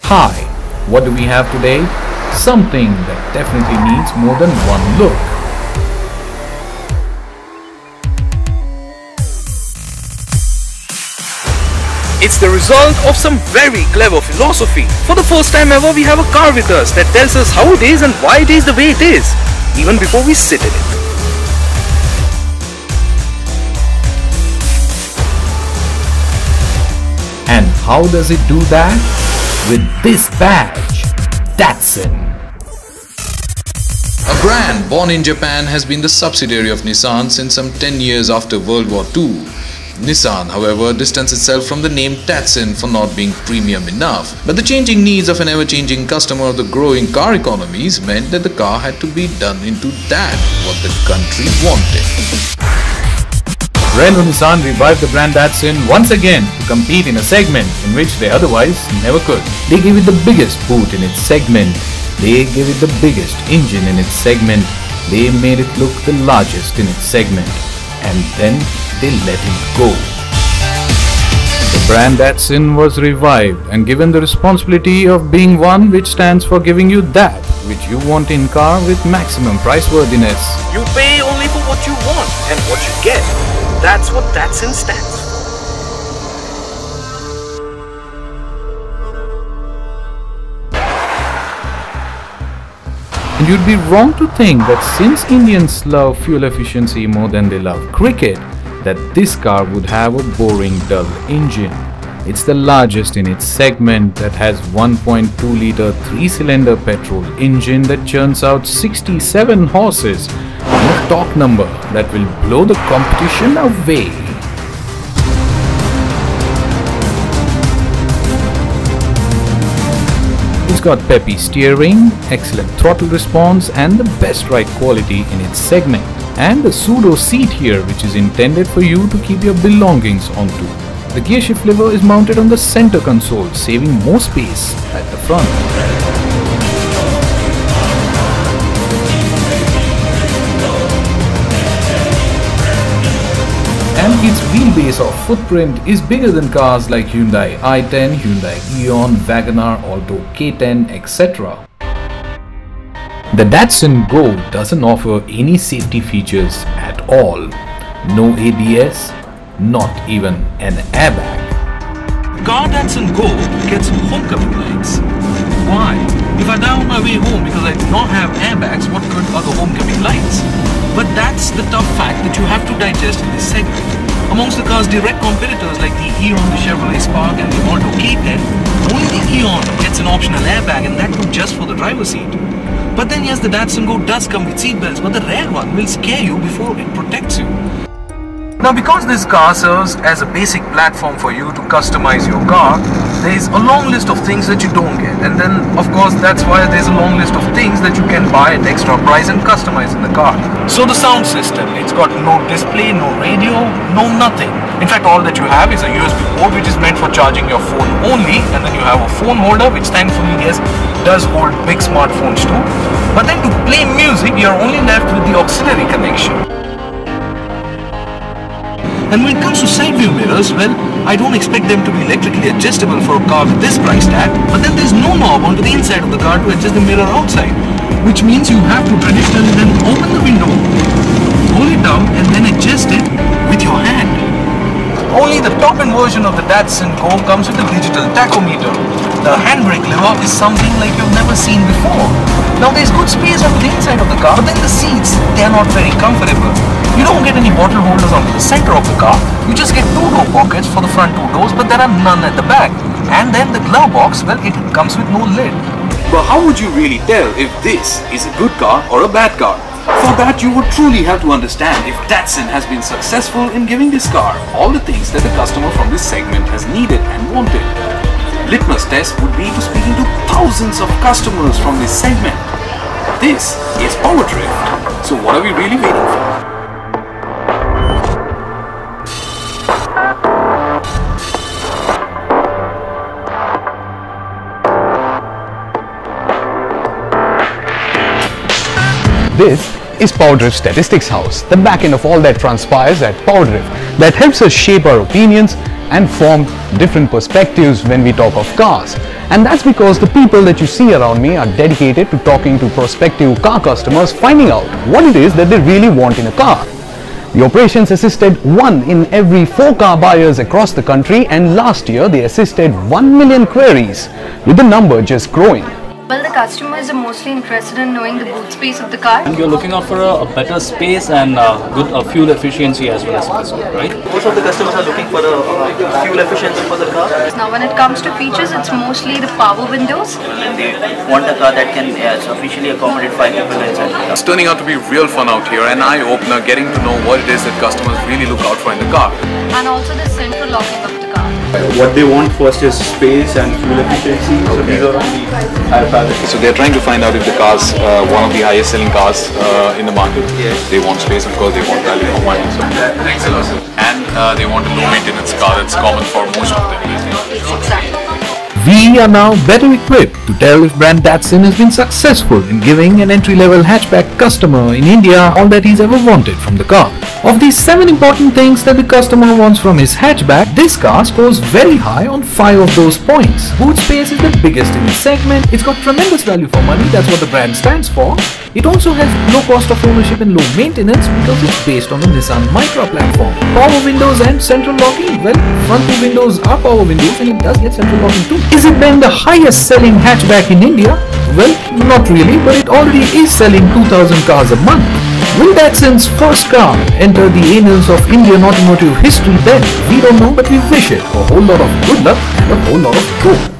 Hi, what do we have today? Something that definitely needs more than one look. It's the result of some very clever philosophy. For the first time ever, we have a car with us that tells us how it is and why it is the way it is, even before we sit in it. And how does it do that? With this badge, Datsun. A brand born in Japan has been the subsidiary of Nissan since some 10 years after World War II. Nissan, however, distanced itself from the name Datsun for not being premium enough. But the changing needs of an ever-changing customer of the growing car economies meant that the car had to be done into that, what the country wanted. Renault Nissan revived the brand Datsun once again to compete in a segment in which they otherwise never could. They gave it the biggest boot in its segment. They gave it the biggest engine in its segment. They made it look the largest in its segment. And then they let it go. The brand Datsun was revived and given the responsibility of being one which stands for giving you that which you want in car with maximum price worthiness. You pay only for what you want and what you get. That's what Datsun stands for. And you'd be wrong to think that since Indians love fuel efficiency more than they love cricket, that this car would have a boring, dull engine. It's the largest in its segment that has 1.2-litre 3-cylinder petrol engine that churns out 67 horses and a torque number that will blow the competition away. It's got peppy steering, excellent throttle response and the best ride quality in its segment. And a pseudo seat here which is intended for you to keep your belongings onto. The gear shift lever is mounted on the center console, saving more space at the front. And its wheelbase or footprint is bigger than cars like Hyundai i10, Hyundai Eon, Wagoner, Alto K10, etc. The Datsun Go doesn't offer any safety features at all. No ABS, not even an airbag. Car Datsun Go gets homecoming lights. Why? If I die on my way home because I do not have airbags, what good are the homecoming lights? But that's the tough fact that you have to digest in this segment. Amongst the car's direct competitors like the Eon, the Chevrolet Spark and the Alto K10, only the Eon gets an optional airbag and that too just for the driver's seat. But then yes, the Datsun Go does come with seatbelts, but the rare one will scare you before it protects you. Now because this car serves as a basic platform for you to customize your car, there is a long list of things that you don't get, and then of course that's why there's a long list of things that you can buy at extra price and customize in the car. So the sound system, it's got no display, no radio, no nothing. In fact all that you have is a USB port which is meant for charging your phone only, and then you have a phone holder which thankfully yes does hold big smartphones too. But then to play music you're only left with the auxiliary connection. And when it comes to side view mirrors, well, I don't expect them to be electrically adjustable for a car with this price tag, but then there's no knob onto the inside of the car to adjust the mirror outside, which means you have to traditionally then open the window, pull it down and then adjust it with your hand. Only the top-end version of the Datsun Go comes with a digital tachometer. The handbrake lever is something like you've never seen before. Now there's good space on the inside of the car, but then the seats, they're not very comfortable. You don't get any bottle holders onto the center of the car. You just get two door pockets for the front two doors, but there are none at the back. And then the glove box, well, it comes with no lid. But how would you really tell if this is a good car or a bad car? For that, you would truly have to understand if Datsun has been successful in giving this car all the things that the customer from this segment has needed and wanted. Litmus test would be to speaking to thousands of customers from this segment. This is PowerDrift. So what are we really waiting for? This is PowerDrift Statistics House, the back end of all that transpires at PowerDrift that helps us shape our opinions and form different perspectives when we talk of cars. And that's because the people that you see around me are dedicated to talking to prospective car customers, finding out what it is that they really want in a car. The operations assisted 1 in every 4 car buyers across the country, and last year they assisted 1 million queries, with the number just growing. Well, the customers are mostly interested in knowing the boot space of the car. You're looking out for a better space and good fuel efficiency as well as possible, right? Most of the customers are looking for a fuel efficiency for the car. Now, when it comes to features, it's mostly the power windows. And they want a car that can sufficiently accommodate 5 people inside the car. It's turning out to be real fun out here, an eye-opener getting to know what it is that customers really look out for in the car. And also the central locking of the car. What they want first is space and fuel efficiency. So these are on the higher palette. So they're trying to find out if the car's one of the highest selling cars in the market. Yes. They want space, of course, they want value for money. So thanks a lot. And they want a low maintenance car. That's common for most of them. Exactly. We are now better equipped to tell if brand Datsun has been successful in giving an entry-level hatchback customer in India all that he's ever wanted from the car. Of these 7 important things that the customer wants from his hatchback, this car scores very high on 5 of those points. Boot space is the biggest in its segment, it's got tremendous value for money, that's what the brand stands for. It also has low cost of ownership and low maintenance because it's based on the Nissan Micra platform. Power windows and central locking, well, front 2 windows are power windows and it does get central locking too. Is it then the highest selling hatchback in India? Well, not really, but it already is selling 2,000 cars a month. Will Datsun's first car enter the annals of Indian automotive history then? We don't know, but we wish it a whole lot of good luck and a whole lot of go.